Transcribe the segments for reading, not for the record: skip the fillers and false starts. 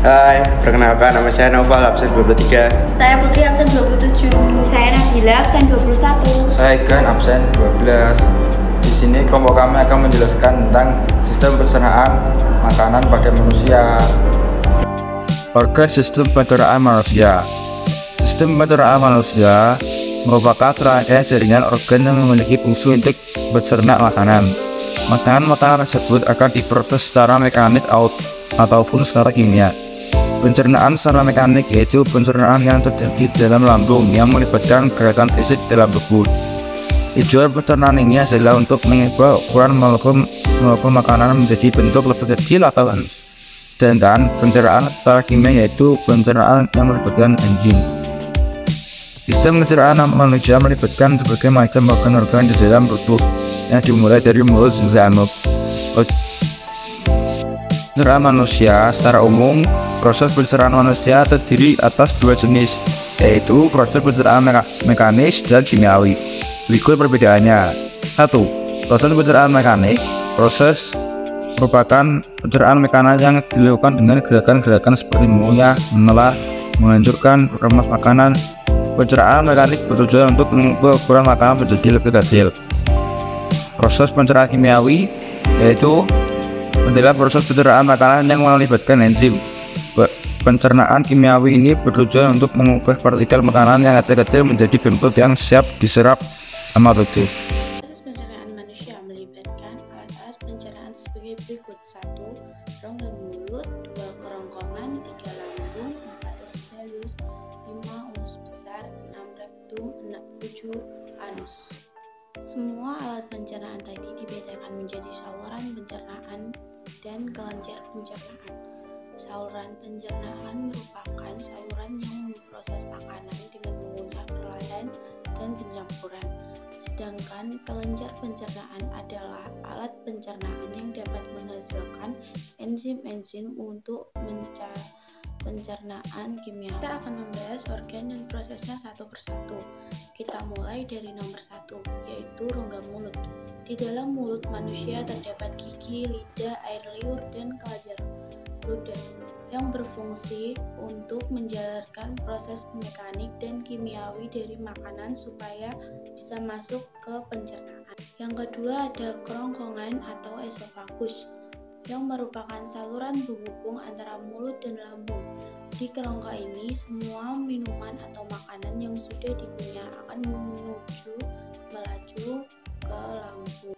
Hai, perkenalkan nama saya Noval, absen 23. Saya Putri, absen 27. Saya Nabila, absen 21. Saya Igan, absen 12. Di sini kelompok kami akan menjelaskan tentang sistem pencernaan makanan pada manusia. Organ sistem pencernaan manusia. Sistem pencernaan manusia merupakan serangkaian jaringan organ yang memiliki fungsi untuk mencerna makanan. Makanan tersebut akan diproses secara mekanik ataupun secara kimia. Pencernaan secara mekanik yaitu pencernaan yang terjadi dalam lambung yang melibatkan gerakan fisik dalam tubuh. Tujuan pencernaan ini adalah untuk mengubah ukuran molekul makanan menjadi bentuk lebih kecil atau sedangkan pencernaan secara kimia yaitu pencernaan yang melibatkan enzim. Sistem pencernaan manusia melibatkan berbagai macam organ-organ di dalam tubuh yang dimulai dari mulut hingga anus. Pencernaan manusia secara umum, proses pencernaan manusia terdiri atas dua jenis, yaitu proses pencernaan mekanis dan kimiawi. Berikut perbedaannya. 1. Proses pencernaan mekanik. Proses merupakan pencernaan mekanis yang dilakukan dengan gerakan-gerakan seperti mengunyah, menelan, menghancurkan, meremas makanan. Pencernaan mekanik bertujuan untuk mengubah ukuran makanan menjadi lebih kecil. Proses pencernaan kimiawi yaitu adalah proses pencernaan makanan yang melibatkan enzim. Pencernaan kimiawi ini bertujuan untuk mengubah partikel makanan yang kecil menjadi bentuk yang siap diserap sama tubuh. Proses pencernaan manusia melibatkan alat-alat pencernaan sebagai berikut: 1. Rongga mulut, 2. kerongkongan, 3. lambung, 4. usus halus, 5. usus besar, 6. rektum, 7. anus. Semua alat pencernaan tadi dibedakan menjadi saluran pencernaan dan kelenjar pencernaan. Saluran pencernaan merupakan saluran yang memproses makanan dengan mengunyah perlahan dan pencampuran. Sedangkan kelenjar pencernaan adalah alat pencernaan yang dapat menghasilkan enzim-enzim untuk pencernaan kimia. Kita akan membahas organ dan prosesnya satu persatu. Kita mulai dari nomor 1, yaitu rongga mulut. Di dalam mulut manusia terdapat gigi, lidah, air liur, dan kelenjar ludah yang berfungsi untuk menjalankan proses mekanik dan kimiawi dari makanan supaya bisa masuk ke pencernaan. Yang kedua ada kerongkongan atau esofagus yang merupakan saluran penghubung antara mulut dan lambung. Di kerongka ini, semua minuman atau makanan yang sudah dikunyah akan melaju ke lambung.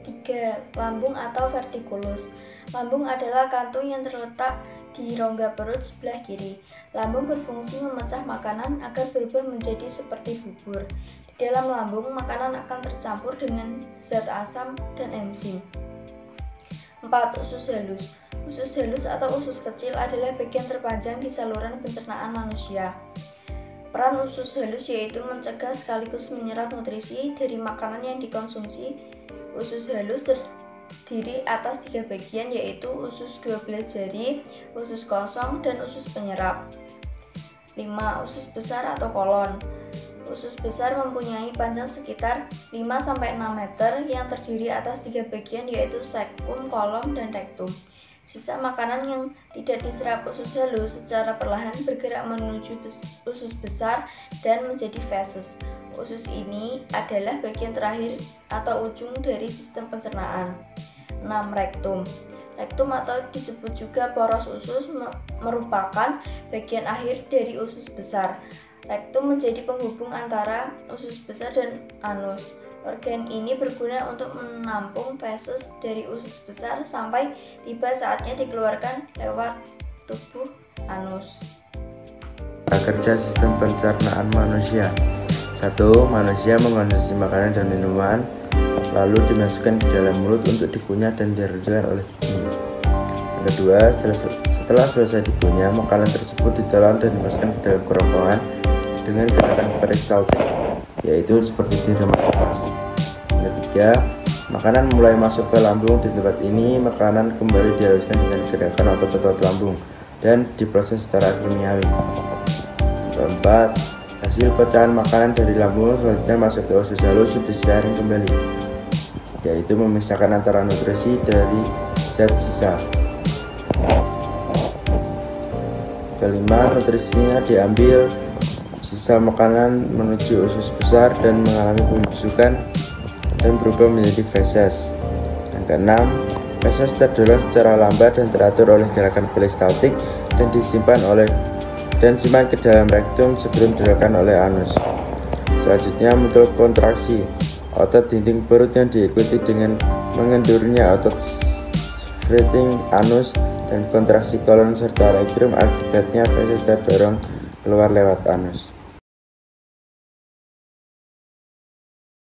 3. Lambung atau vertikulus. Lambung adalah kantung yang terletak di rongga perut sebelah kiri. Lambung berfungsi memecah makanan agar berubah menjadi seperti bubur. Di dalam lambung, makanan akan tercampur dengan zat asam dan enzim. 4. Usus halus. Usus halus atau usus kecil adalah bagian terpanjang di saluran pencernaan manusia. Peran usus halus yaitu mencegah sekaligus menyerap nutrisi dari makanan yang dikonsumsi. Usus halus terdiri atas 3 bagian, yaitu usus 12 jari, usus kosong, dan usus penyerap. 5. Usus besar atau kolon. Usus besar mempunyai panjang sekitar 5-6 meter yang terdiri atas 3 bagian, yaitu cecum, kolom, dan rektum. Sisa makanan yang tidak diserap usus halus secara perlahan bergerak menuju usus besar dan menjadi feses. Usus ini adalah bagian terakhir atau ujung dari sistem pencernaan. 6. Rektum. Rektum atau disebut juga poros usus merupakan bagian akhir dari usus besar. Rektum menjadi penghubung antara usus besar dan anus. Organ ini berguna untuk menampung feses dari usus besar sampai tiba saatnya dikeluarkan lewat tubuh anus. Kerja sistem pencernaan manusia. 1. Manusia mengkonsumsi makanan dan minuman, lalu dimasukkan ke dalam mulut untuk dikunyah dan dihancurkan oleh gigi. Yang kedua, setelah selesai dikunyah, makanan tersebut ditelan dan dimasukkan ke dalam kerongkongan dengan gerakan peristaltik, yaitu seperti diremas napas. Yang ketiga, makanan mulai masuk ke lambung. Di tempat ini, makanan kembali dihaluskan dengan gerakan otot-otot lambung dan diproses secara kimiawi. Keempat, hasil pecahan makanan dari lambung selanjutnya masuk ke usus halus untuk disaring kembali, yaitu memisahkan antara nutrisi dari zat sisa. Kelima, nutrisinya diambil sisa makanan menuju usus besar dan mengalami pembusukan dan berubah menjadi feses. Yang keenam, feses terdorong secara lambat dan teratur oleh gerakan peristaltik dan simpan ke dalam rektum sebelum dilakukan oleh anus. Selanjutnya muncul kontraksi otot dinding perut yang diikuti dengan mengendurnya otot sphincter anus dan kontraksi kolon serta rektum. Akibatnya feses terdorong keluar lewat anus.